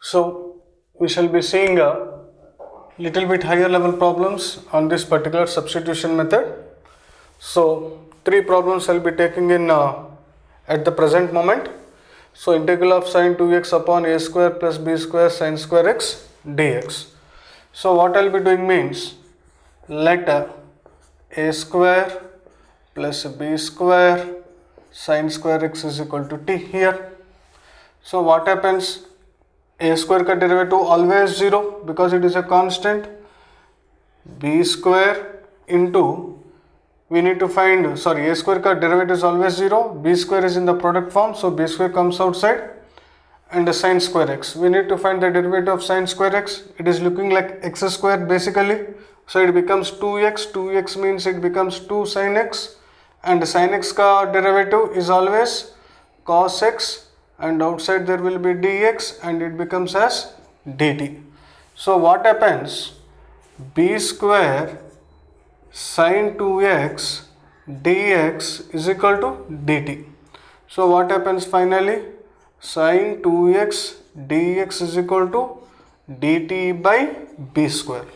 So we shall be seeing a little bit higher level problems on this particular substitution method. So three problems I'll be taking in at the present moment. So integral of sine 2x upon a square plus b square sine square x dx. So what I'll be doing means, let a square plus b square sine square x is equal to t here. So what happens, a square का derivative always 0 because it is a constant. B square into, we need to find, a square का derivative is always 0, b square is in the product form, so b square comes outside, and the sine square x. We need to find the derivative of sine square x. It is looking like x square basically, so it becomes 2x. 2x means it becomes 2 sin x, and sin x का derivative is always cos x, and outside there will be dx, and it becomes as dt. So what happens, b square sin 2x dx is equal to dt. So what happens finally, sin 2x dx is equal to dt by b square.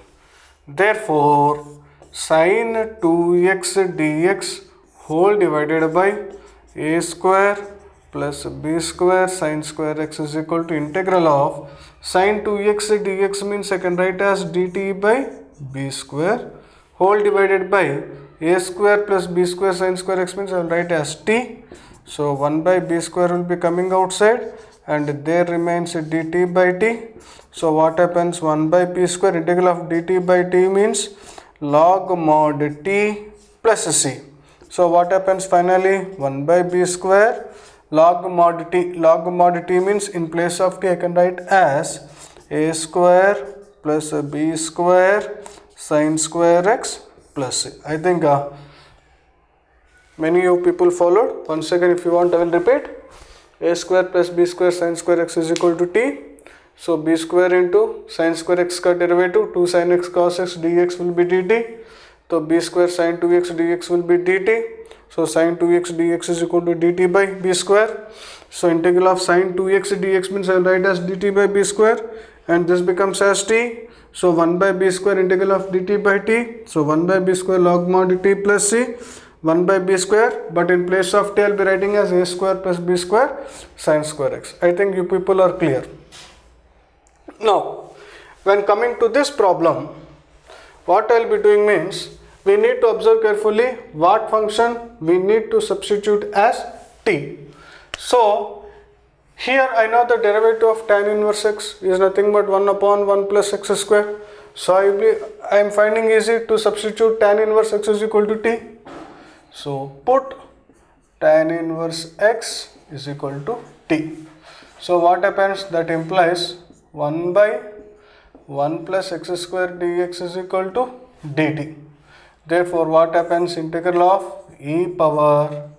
Therefore sin 2x dx whole divided by a square plus b square sin square x is equal to integral of sin 2x dx means I can write as dt by b square whole divided by a square plus b square sin square x means I will write as t. So 1 by b square will be coming outside, and there remains dt by t. So what happens, 1 by p square integral of dt by t means log mod t plus c. So what happens finally, 1 by b square log mod t. Log mod t means in place of t I can write as a square plus b square sin square x plus c. I think many of people followed. Once again, if you want, I will repeat. A square plus b square sin square x is equal to t. So b square into sin square x का derivative 2 sin x cos x dx will be dt. So b square sin 2x dx will be dt. So sin 2x dx is equal to dt by b square. So integral of sin 2x dx means I will write as dt by b square, and this becomes as t. So 1 by b square integral of dt by t. So 1 by b square log mod t plus c. 1 by b square, but in place of t I will be writing as a square plus b square sin square x. I think you people are clear. Now, when coming to this problem, what I will be doing means, we need to observe carefully what function we need to substitute as t. So here I know the derivative of tan inverse x is nothing but 1 upon 1 plus x square. So I am finding easy to substitute tan inverse x is equal to t. So put tan inverse x is equal to t. So what happens, that implies 1 by 1 plus x square dx is equal to dt. Therefore what happens, integral of e power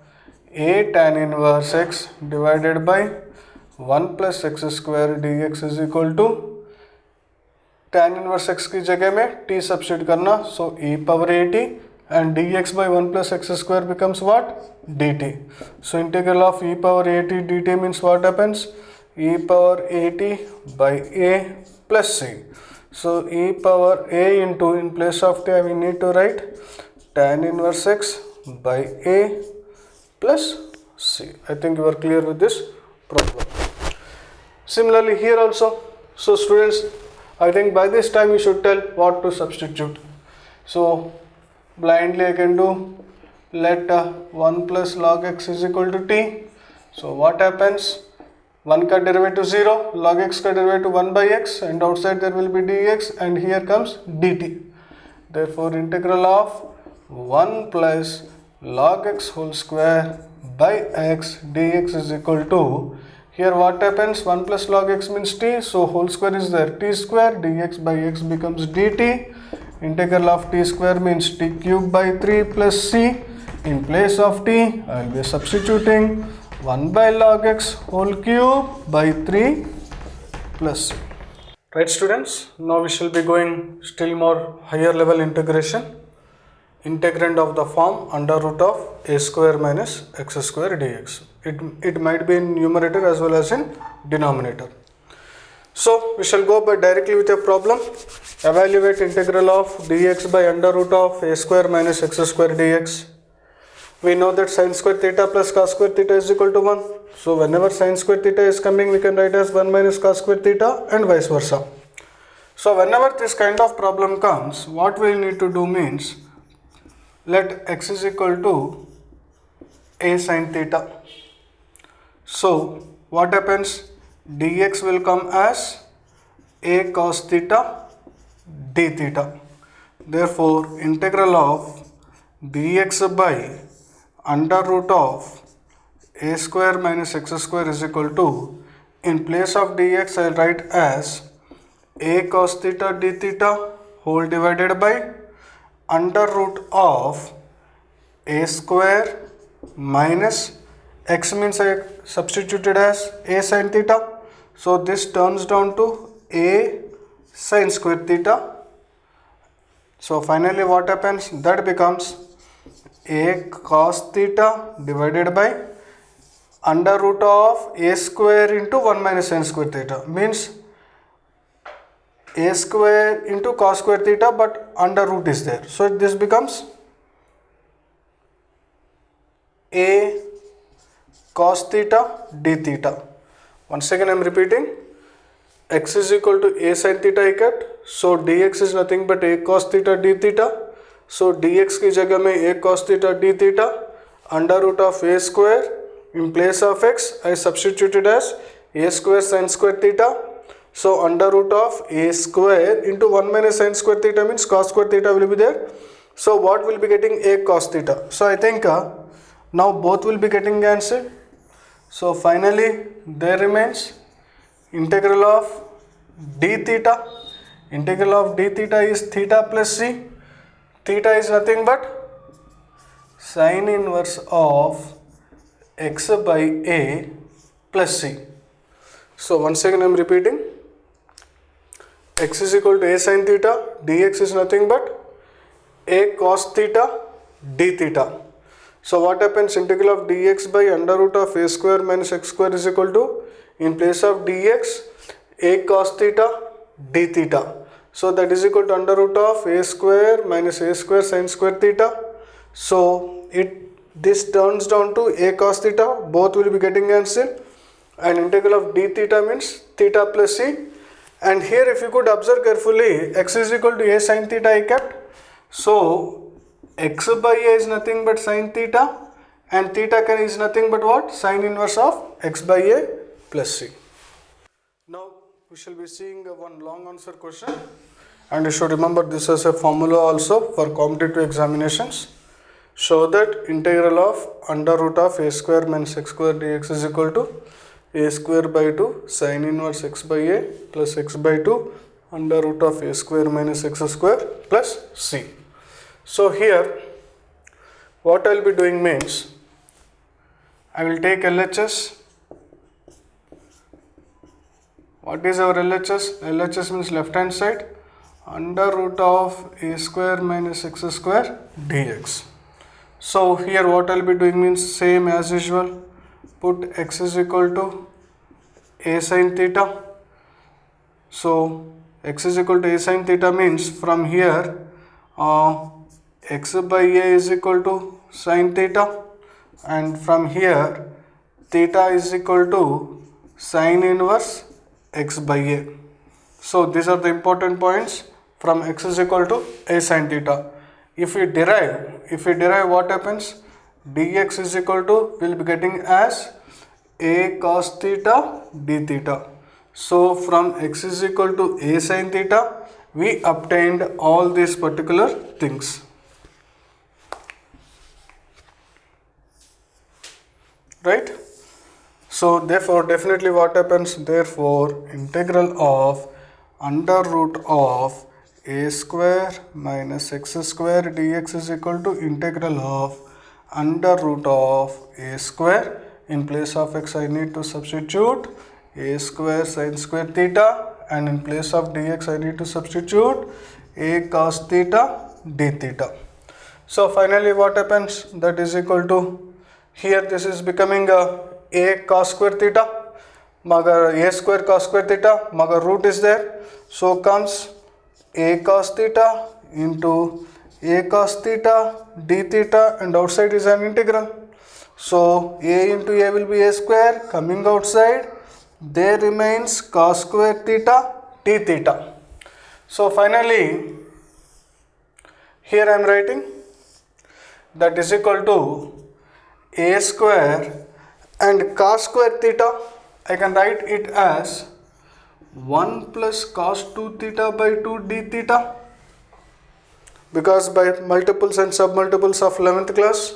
a tan inverse x divided by 1 plus x square dx is equal to tan inverse x की जगह में t substitute करना, so e power at, and dx by 1 plus x square becomes what, dt. So integral of e power at dt means what happens, e power at by a plus c. So e power a into, in place of t we need to write tan inverse x by a plus c. I think you are clear with this problem. Similarly here also. So students, I think by this time you should tell what to substitute. So blindly I can do, let 1 plus log x is equal to t. So what happens, 1 का derivative 0, log x का derivative 1 by x, and outside there will be dx, and here comes dt. Therefore integral of 1 plus log x whole square by x dx is equal to, here what happens, 1 plus log x means t, so whole square is there, t square, dx by x becomes dt. Integral of t square means t cube by 3 plus c. In place of t I will be substituting 1 by log x whole cube by 3 plus c. Right students, now we shall be going still more higher level integration. Integrand of the form under root of a square minus x square dx. It might be in numerator as well as in denominator. So we shall go by directly with a problem. Evaluate integral of dx by under root of a square minus x square dx. We know that sin square theta plus cos square theta is equal to 1. So whenever sin square theta is coming, we can write as 1 minus cos square theta and vice versa. So whenever this kind of problem comes, what we need to do means, let x is equal to a sin theta. So what happens? Dx will come as a cos theta d theta. Therefore, integral of dx by under root of a square minus x square is equal to, in place of dx I will write as a cos theta d theta whole divided by under root of a square minus x means I substituted as a sin theta. So this turns down to a sin square theta. So finally what happens? That becomes a cos theta divided by under root of a square into 1 minus sin square theta, means a square into cos square theta, but under root is there. So this becomes a cos theta d theta. Once again I am repeating, x is equal to a sin theta I kept, so dx is nothing but a cos theta d theta. So dx की जगह में a cos theta d theta under root of a square, in place of x I substituted as a square sin square theta. So under root of a square into 1 minus sin square theta means cos square theta will be there. So what will be getting? A cos theta. So I think now both will be getting answered. So finally there remains integral of d theta. Integral of d theta is theta plus c. Theta is nothing but sin inverse of x by a plus c. So once again I am repeating, x is equal to a sin theta, dx is nothing but a cos theta d theta. So what happens? Integral of dx by under root of a square minus x square is equal to, in place of dx, a cos theta d theta. So that is equal to under root of a square minus a square sin square theta. So this turns down to a cos theta, both will be getting answer, and integral of d theta means theta plus c. And here if you could observe carefully, x is equal to a sin theta I kept. So x by a is nothing but sin theta, and theta is nothing but what? Sin inverse of x by a plus c. Now we shall be seeing one long answer question, and you should remember this as a formula also for competitive examinations. Show that integral of under root of a square minus x square dx is equal to a square by 2 sin inverse x by a plus x by 2 under root of a square minus x square plus c. So here what I will be doing means, I will take LHS. What is our LHS? LHS means left hand side, under root of a square minus x square dx. So here what I will be doing means same as usual, put x is equal to a sin theta. So x is equal to a sin theta means from here x by a is equal to sin theta, and from here theta is equal to sin inverse x by a. So these are the important points from x is equal to a sin theta. If we derive what happens? Dx is equal to, will be getting as a cos theta d theta. So from x is equal to a sin theta, we obtained all these particular things. Right? So therefore definitely what happens? Therefore integral of under root of a square minus x square dx is equal to integral of under root of a square. In place of x I need to substitute a square sin square theta, and in place of dx I need to substitute a cos theta d theta. So finally what happens? That is equal to, here this is becoming a cos square theta Magar a square cos square theta, magar root is there, so comes a cos theta into a cos theta d theta, and outside is an integral. So a into a will be a square, coming outside there remains cos square theta d theta. So finally here I am writing that is equal to a square and cos square theta, I can write it as 1 plus cos 2 theta by 2 d theta, because by multiples and submultiples of 11th class.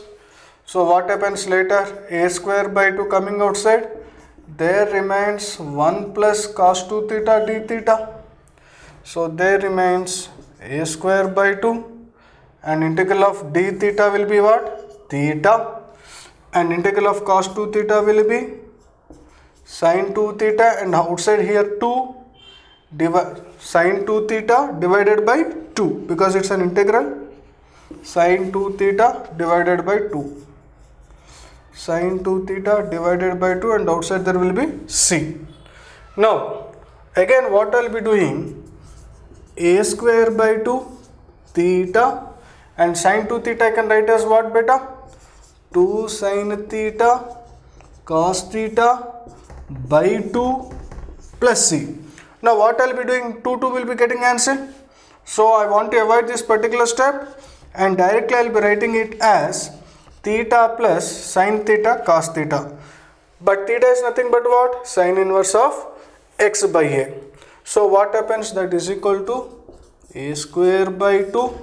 So what happens later? A square by 2 coming outside, there remains 1 plus cos 2 theta d theta. So there remains a square by 2, and integral of d theta will be what? Theta, and integral of cos 2 theta will be sin 2 theta, and outside here 2 sin 2 theta divided by 2, because it's an integral. Sin 2 theta divided by 2, sin 2 theta divided by 2, and outside there will be c. Now again what I'll be doing, a square by 2 theta, and sin 2 theta I can write as what beta? 2 sin theta cos theta by 2 plus c. Now what I'll be doing, 2 will be getting cancelled. So I want to avoid this particular step, and directly I'll be writing it as theta plus sin theta cos theta. But theta is nothing but what? Sin inverse of x by a. So what happens? That is equal to a square by 2.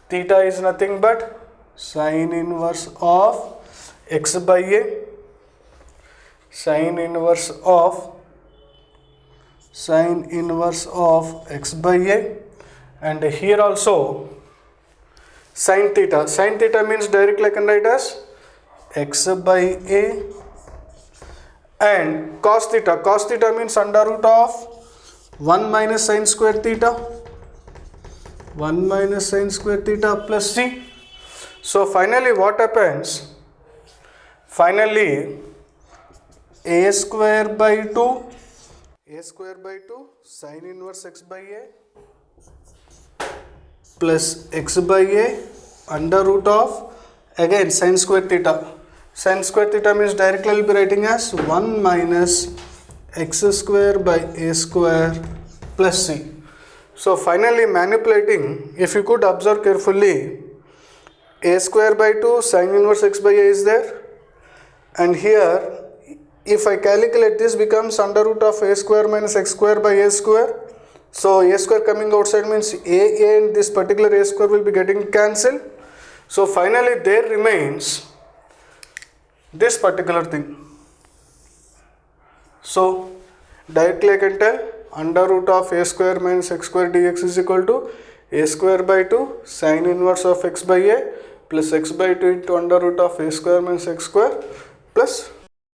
Theta is nothing but sin inverse of x by a. Sin inverse of x by a, and here also sin theta. Sin theta means directly I can write as x by a, and cos theta. Cos theta means under root of 1 minus sin square theta, 1 minus sin square theta plus c. So finally what happens? Finally a square by 2 sin inverse x by a plus x by a under root of again sin square theta. Sin square theta means directly I will be writing as 1 minus x square by a square plus c. So finally manipulating, if you could observe carefully, a square by 2 sin inverse x by a is there, and here if I calculate, this becomes under root of a square minus x square by a square. So a square coming outside means a and this particular a square will be getting cancelled. So finally there remains this particular thing. So directly I can tell under root of a square minus x square dx is equal to a square by 2 sin inverse of x by a plus x by 2 into under root of a square minus x square plus